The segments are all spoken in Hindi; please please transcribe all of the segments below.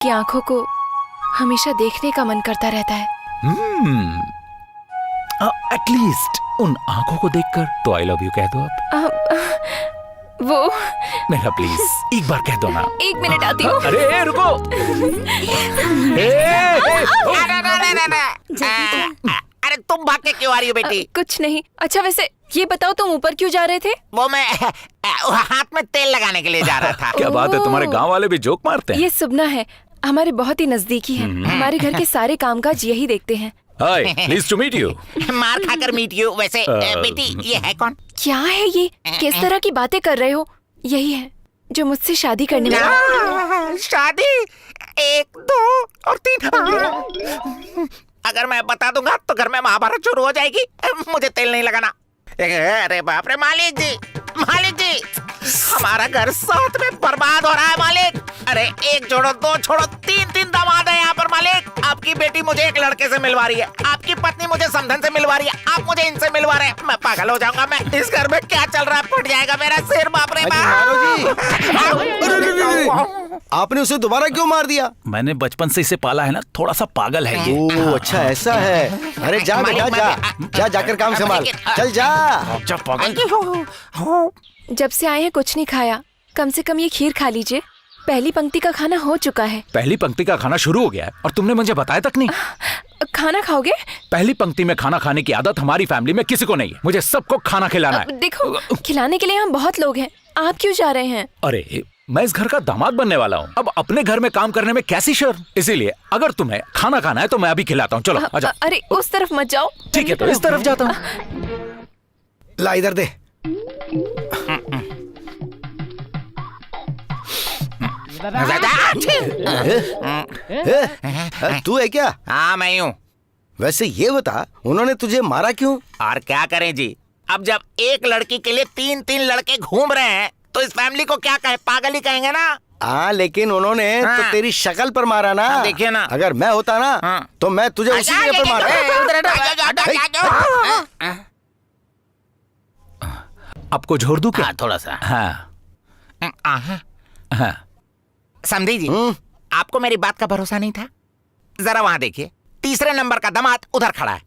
की आंखों को हमेशा देखने का मन करता रहता है। एटलीस्ट उन आंखों को देखकर तो आई लव यू कह दो आप। वो मेरा प्लीज एक बार कह दो ना। 1 मिनट आती हूँ। अरे रुको। अरे तुम भाग के क्यों आ रही हो बेटी? कुछ नहीं। अच्छा वैसे ये बताओ तुम ऊपर क्यों जा रहे थे? वो मैं हाथ में तेल लगाने के लिए जा रहा था। क्या बात है, तुम्हारे गांव वाले भी जोक मारते हैं? ये सुबना है, हमारे बहुत ही नजदीकी है। हमारे घर के सारे कामकाज यही देखते हैं। हाय, प्लीज टू मीट यू। मार खाकर मीट यू। वैसे बेटी ये है कौन? क्या है ये? किस तरह की बातें कर रहे हो? यही है जो मुझसे शादी करने वाला। शादी 1 2 और 3। अगर मैं बता दूंगा तो घर में महाभारत शुरू हो जाएगी। मुझे तेल नहीं लगाना। अरे बाप रे मालिक जी, हमारा घर साथ में बर्बाद हो रहा है मालिक। अरे 1 छोड़ो 2 छोड़ो 3 दामाद है यहाँ पर मालिक। आपकी बेटी मुझे एक लड़के से मिलवा रही है, आपकी पत्नी मुझे समधन से मिलवा रही है, आप मुझे इनसे मिलवा रहे हैं। मैं पागल हो जाऊंगा। मैं इस घर में क्या चल रहा है? फट जाएगा मेरा सिर। बाप रे आपने उसे दोबारा क्यों मार दिया? मैंने बचपन से इसे पाला है ना, थोड़ा सा पागल है ये। ओह अच्छा ऐसा है। अरे जा बेटा जा जाकर काम संभाल। चल जा। पागल। जब से आए हैं कुछ नहीं खाया। कम से कम ये खीर खा लीजिए। पहली पंक्ति का खाना हो चुका है। पहली पंक्ति का खाना शुरू हो गया है और तुमने मुझे बताया तक नहीं। खाना खाओगे? पहली पंक्ति में खाना खाने की आदत हमारी फैमिली में किसी को नहीं है। मुझे सबको खाना खिलाना है। देखो खिलाने के लिए हम बहुत लोग हैं। आप क्यों जा रहे हैं? अरे मैं इस घर का दामाद बनने वाला हूँ। अब अपने घर में काम करने में कैसी शर्म। इसीलिए अगर तुम्हें खाना खाना है तो मैं अभी खिलाता हूँ। चलो आजा। अरे उस तरफ मत जाओ। ठीक है तो इस तरफ जाता हूँ। ला इधर दे। तू है क्या? हाँ मैं हूँ। वैसे ये बता उन्होंने तुझे मारा क्यों? और क्या करें जी, अब जब एक लड़की के लिए 3 लड़के घूम रहे हैं तो इस फैमिली को क्या कहे? पागल ही कहेंगे ना। हाँ लेकिन उन्होंने तो तेरी शक्ल पर मारा ना। देखिए ना। अगर मैं होता ना तो मैं तुझे उसी जगह पर मारा। आपको झोर दूं क्या? थोड़ा सा। हाँ। समझी जी, आपको मेरी बात का भरोसा नहीं था? जरा वहाँ देखिए, 3रे नंबर का दामाद उधर खड़ा है।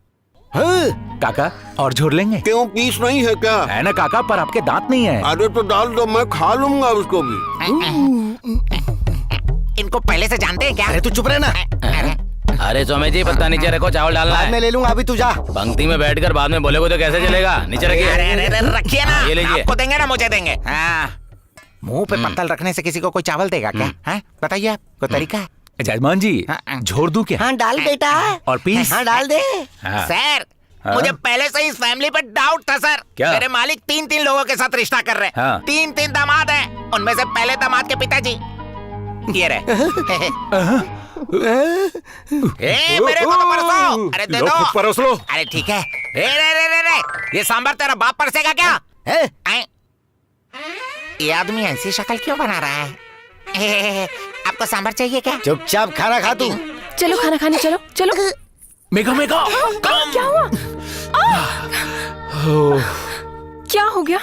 काका और झोर लेंगे? क्यों पीस नहीं है क्या? है ना काका, पर आपके दांत नहीं है। अरे तो डाल दो, मैं खा लूंगा उसको भी। इनको पहले से जानते हैं क्या? अरे तू चुप रहना। अरे स्वामी जी पत्ता नीचे रखो, चावल डालना बाद है। में ले लूंगा, अभी तू जा। पंक्ति में बैठकर बाद में बोलेगो तो कैसे चलेगा? नीचे रखिए। अरे रखिए ना। ये लीजिए। आपको देंगे ना मुझे देंगे? मुंह पे पत्तल रखने से किसी को कोई चावल देगा क्या? बताइए आप, कोई तरीका है? जजमान जी झोर दूं क्या? हाँ डाल बेटा। और पीस? हाँ डाल दे। हाँ। सर मुझे पहले से इस फैमिली पर डाउट था सर। क्या? मेरे मालिक 3 लोगों के साथ रिश्ता कर रहे हैं। हाँ। 3 दामाद हैं, उनमें से पहले दामाद के पिताजी ये रहे। मेरे को तो परसो। अरे दे लो, दो। खुद परोस लो। अरे ठीक है। रे ये सांभर तेरा बाप परसेगा क्या? ये आदमी ऐसी शक्ल क्यों बना रहा है? आपको सांभर चाहिए क्या? चुपचाप खाना खा तू। चलो खाना खाने चलो। चलो। मेघा क्या हुआ? क्या हो गया?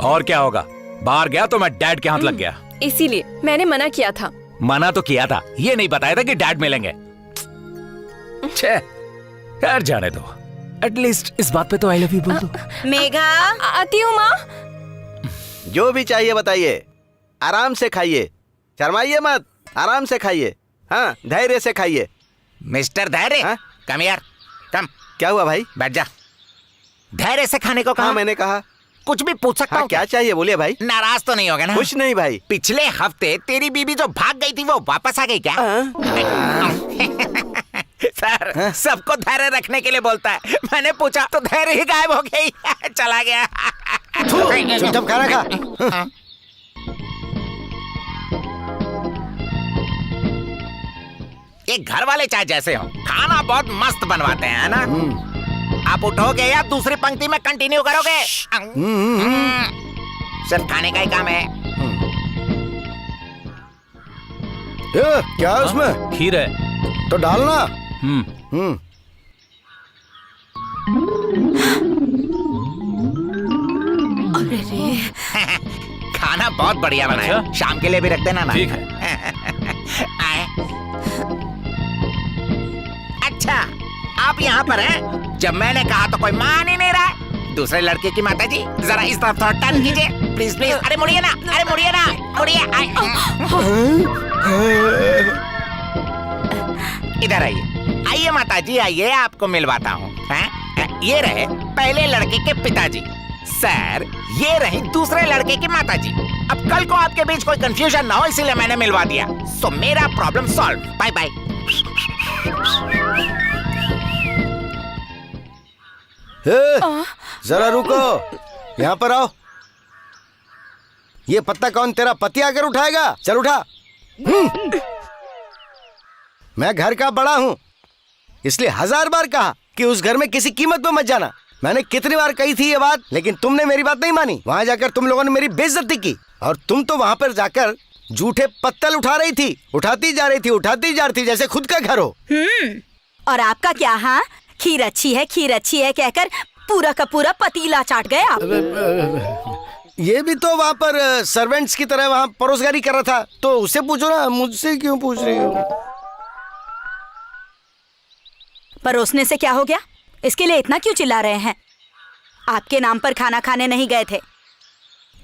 और क्या होगा, बाहर गया तो मैं डैड के हाथ लग गया। इसीलिए मैंने मना किया था। मना तो किया था, ये नहीं बताया था कि डैड मिलेंगे। छे, यार जाने दो। एटलीस्ट इस बात पे तो आई लव यू बोल दो। मेघा आती हूँ माँ। जो भी चाहिए बताइए। आराम से खाइए, शर्माइए मत। आराम से खाइए। हाँ धैर्य से खाइए। मिस्टर धैर्य, कम यार कम। क्या हुआ भाई? बैठ जा। धैर्य से खाने को कहा? हाँ मैंने कहा। कुछ भी पूछ सकता हूँ? क्या चाहिए बोलिए भाई। नाराज तो नहीं होगा ना? कुछ नहीं भाई। पिछले हफ्ते तेरी बीबी जो भाग गई थी वो वापस आ गई क्या? सर सबको धैर्य रखने के लिए बोलता है, मैंने पूछा तो धैर्य ही गायब हो गई। चला गया। चुपचाप खाना खा। ये घर वाले चाहे जैसे हो, खाना बहुत मस्त बनवाते हैं, है ना? आप उठोगे या दूसरी पंक्ति में कंटिन्यू करोगे? सिर्फ खाने का ही काम है। क्या है उसमें? खीर है तो डालना। अरे रे। खाना बहुत बढ़िया बना है। शाम के लिए भी रख देना ना। ठीक है। अच्छा, आप यहाँ पर हैं? जब मैंने कहा तो कोई मान ही नहीं रहा है। दूसरे लड़के की माता जी, जरा इस तरफ थोड़ा टर्न कीजिए, प्लीज प्लीज। अरे मुड़िए ना, अरे मुड़िए ना, मुड़िए। इधर आइए, आइए माता जी, आइए, आपको मिलवाता हूँ। ये रहे पहले लड़के के पिताजी। सर, ये रही दूसरे लड़के की माता जी। अब कल को आपके बीच कोई कंफ्यूजन ना हो, इसीलिए मैंने मिलवा दिया। सो मेरा प्रॉब्लम सॉल्व। Bye bye. जरा रुको, यहाँ पर आओ। ये पत्ता कौन तेरा पति आकर उठाएगा? चल उठा। मैं घर का बड़ा हूँ, इसलिए 1000 बार कहा कि उस घर में किसी कीमत पे मत जाना। मैंने कितनी बार कही थी ये बात, लेकिन तुमने मेरी बात नहीं मानी। वहाँ जाकर तुम लोगों ने मेरी बेइज्जती की, और तुम तो वहाँ पर जाकर झूठे पत्तल उठा रही थी, उठाती जा रही थी, उठाती जा रही थी, जैसे खुद का घर हो। और आपका क्या? हाँ, खीर अच्छी है, खीर अच्छी है कहकर पूरा का पूरा पतीला चाट गए आप। ये भी तो वहाँ पर सर्वेंट्स की तरह वहाँ परोसगारी कर रहा था, तो उससे पूछो ना, मुझसे क्यों पूछ रही हो? परोसने से क्या हो गया? इसके लिए इतना क्यों चिल्ला रहे हैं? आपके नाम पर खाना खाने नहीं गए थे,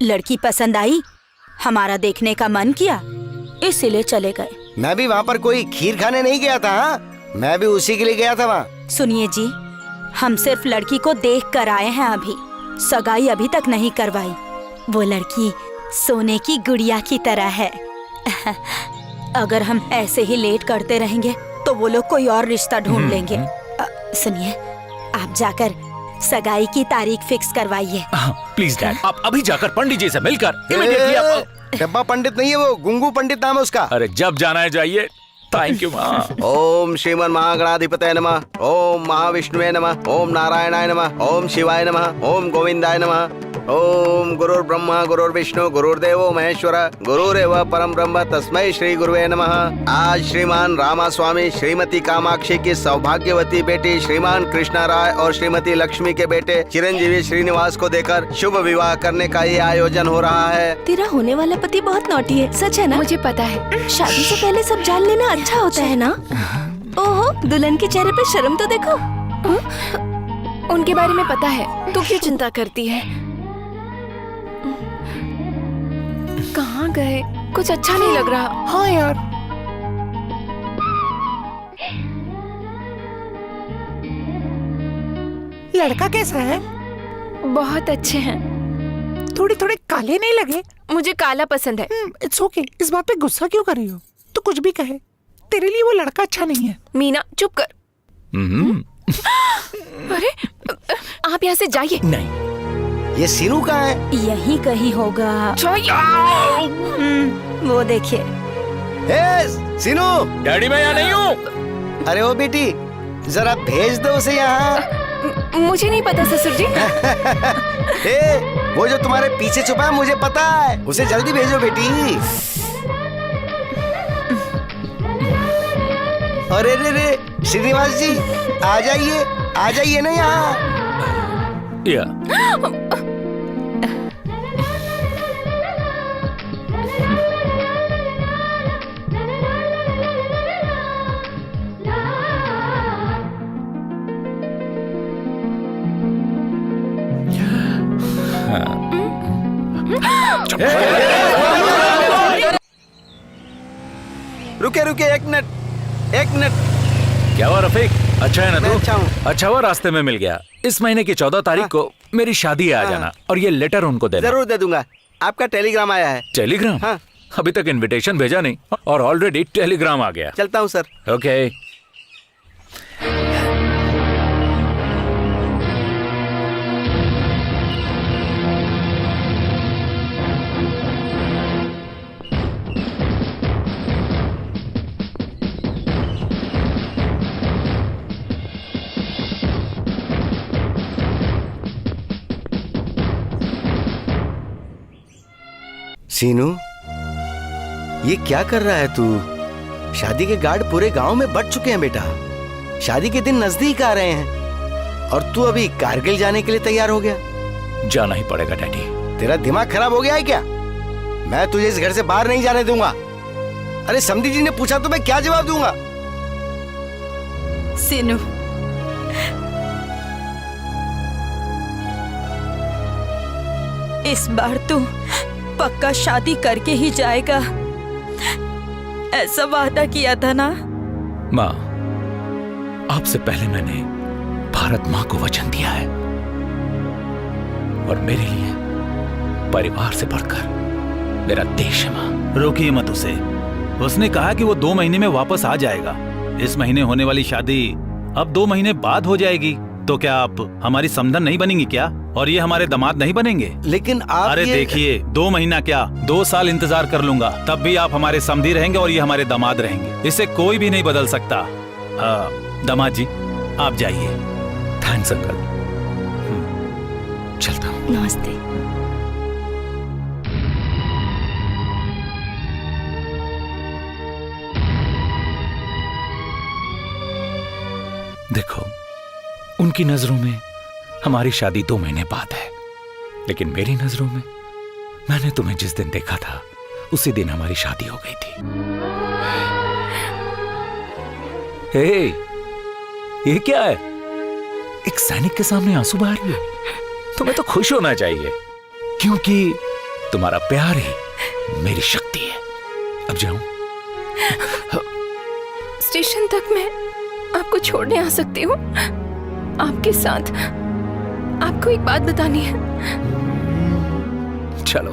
लड़की पसंद आई, हमारा देखने का मन किया, इसीलिए चले गए। मैं भी वहाँ पर कोई खीर खाने नहीं गया था। हाँ, मैं भी उसी के लिए गया था वहाँ। सुनिए जी, हम सिर्फ लड़की को देख कर आए हैं, अभी सगाई अभी तक नहीं करवाई। वो लड़की सोने की गुड़िया की तरह है। अगर हम ऐसे ही लेट करते रहेंगे तो वो लोग कोई और रिश्ता ढूंढ लेंगे। सुनिए, आप जाकर सगाई की तारीख फिक्स करवाइए। प्लीज डैड, आप अभी जाकर पंडित जी से मिलकर इमीडिएटली आप। डब्बा पंडित नहीं है वो, गुंगू पंडित नाम है उसका। अरे जब जाना है जाइए। थैंक यू माँ। ओम श्रीमन महागणाधिपतये नमः, ओम महाविष्णुवे नमः, ओम नारायणाय नमः, ओम शिवाय नमः, ओम गोविंदाय नमः, ओम गुरुर्ब्रह्मा गुरुर्विष्णु गुरुर्देवो महेश्वर गुरुरेव परम ब्रह्म तस्मै श्री गुरुवे नमः। आज श्रीमान रामा स्वामी श्रीमती कामाक्षी की सौभाग्यवती बेटी श्रीमान कृष्णा राय और श्रीमती लक्ष्मी के बेटे चिरंजीवी श्रीनिवास को देकर शुभ विवाह करने का ये आयोजन हो रहा है। तेरा होने वाला पति बहुत नॉटी है, सच है ना? मुझे पता है। शादी से पहले सब जान लेना अच्छा होता है ना? ओहो, दुल्हन के चेहरे पे शर्म तो देखो। उनके बारे में पता है, तू क्यों चिंता करती है? कहाँ गए? कुछ अच्छा नहीं लग रहा। हाँ यार, लड़का कैसा है? बहुत अच्छे हैं। थोड़े थोड़े काले नहीं लगे? मुझे काला पसंद है। इट्स ओके, इस बात पे गुस्सा क्यों कर रही हो? तो कुछ भी कहे, तेरे लिए वो लड़का अच्छा नहीं है। मीना चुप कर। अरे आप यहाँ से जाइए। नहीं, ये सीनू कहाँ है? यहीं कहीं होगा। वो देखिए। सीनू, डैडी मैं यहाँ नहीं हूँ। अरे ओ बेटी, जरा भेज दो उसे यहाँ। मुझे नहीं पता ससुर जी। वो जो तुम्हारे पीछे छुपा है मुझे पता है, उसे जल्दी भेजो बेटी। अरे रे रे, श्रीनिवास जी आ जाइए ना यहाँ। या रुके एक मिनट। क्या हुआ रफीक? अच्छा है ना मैं तू? अच्छा हूँ। अच्छा हुआ रास्ते में मिल गया। इस महीने की 14 तारीख को मेरी शादी है, आ जाना और ये लेटर उनको देना। जरूर दे दूंगा। आपका टेलीग्राम आया है। टेलीग्राम? हाँ। अभी तक इनविटेशन भेजा नहीं और ऑलरेडी टेलीग्राम आ गया। चलता हूँ सर। ओके। सीनू, ये क्या कर रहा है तू? शादी के गार्ड पूरे गांव में बढ़ चुके हैं बेटा। शादी के दिन नजदीक आ रहे हैं और तू अभी कारगिल जाने के लिए तैयार हो गया। जाना ही पड़ेगा डैडी। तेरा दिमाग खराब हो गया है क्या? मैं तुझे इस घर से बाहर नहीं जाने दूंगा। अरे समधी जी ने पूछा तो मैं क्या जवाब दूंगा? सिनू, इस बार तू पक्का शादी करके ही जाएगा, ऐसा वादा किया था ना? माँ, आपसे पहले मैंने भारत माँ को वचन दिया है, और मेरे लिए परिवार से बढ़कर मेरा देश है माँ। रोकिए मत उसे। उसने कहा कि वो 2 महीने में वापस आ जाएगा। इस महीने होने वाली शादी अब 2 महीने बाद हो जाएगी, तो क्या आप हमारी समधन नहीं बनेंगी क्या? और ये हमारे दामाद नहीं बनेंगे? लेकिन आप अरे देखिए, 2 महीना क्या, 2 साल इंतजार कर लूंगा, तब भी आप हमारे समधी रहेंगे और ये हमारे दामाद रहेंगे। इसे कोई भी नहीं बदल सकता। दामाद जी, आप जाइए। Thanks uncle. चलता हूँ। नमस्ते। देखो, उनकी नजरों में हमारी शादी 2 महीने बाद है, लेकिन मेरी नजरों में मैंने तुम्हें जिस दिन देखा था उसी दिन हमारी शादी हो गई थी। हे, ये क्या है? एक सैनिक के सामने आंसू बहा रही है। तुम्हें तो खुश होना चाहिए, क्योंकि तुम्हारा प्यार ही मेरी शक्ति है। अब जाऊं? स्टेशन तक मैं आपको छोड़ने आ सकती हूँ। आपके साथ आपको एक बात बतानी है। चलो।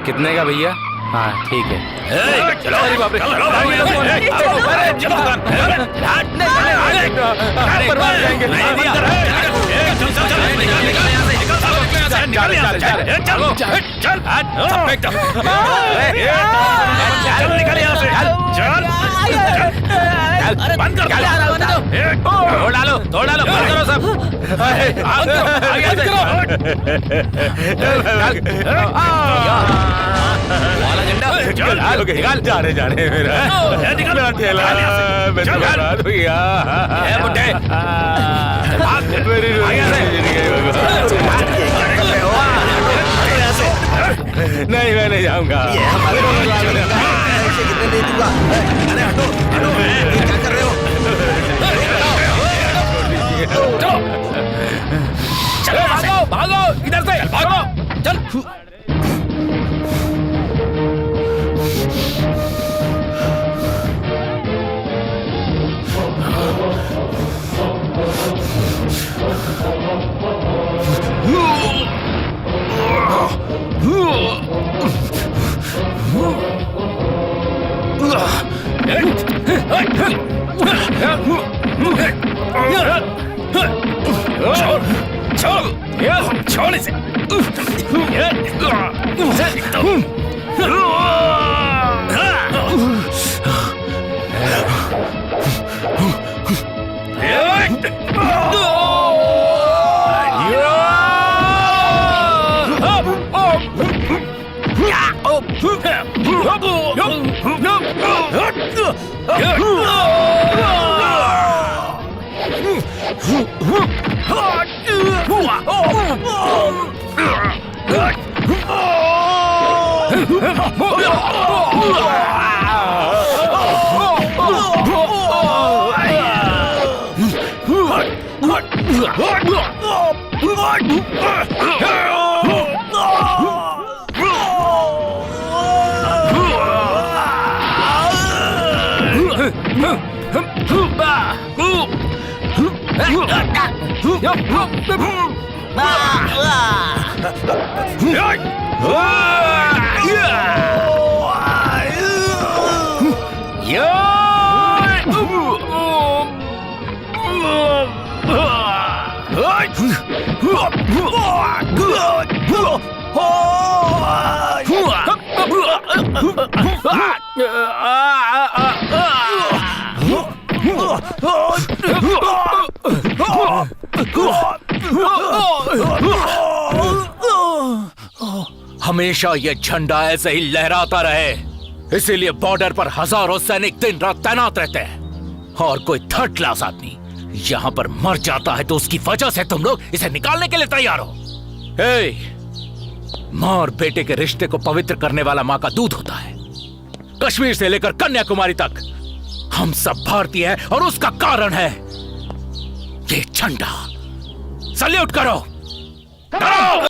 कितने का भैया? हाँ ठीक है। चलो, अरे बाप रे, तोड़ डालो, बंद करो सब। वाला झंडा निकाल। जाने मेरा निकाल ठेला। बुड्ढे, नहीं, मैं नहीं जाऊंगा। कितने दे दूंगा? अरे हटो हटो, ये क्या कर रहे हो? चलो भागो, भागो इधर से, भागो, चल। छोड़ इसे। हमेशा ये झंडा ऐसे ही लहराता रहे, इसीलिए बॉर्डर पर हजारों सैनिक दिन रात तैनात रहते हैं, और कोई थर्ड क्लास आदमी यहां पर मर जाता है तो उसकी वजह से तुम लोग इसे निकालने के लिए तैयार हो। हे, माँ और बेटे के रिश्ते को पवित्र करने वाला माँ का दूध होता है। कश्मीर से लेकर कन्याकुमारी तक हम सब भारतीय हैं और उसका कारण है ये झंडा। सल्यूट करो, करो!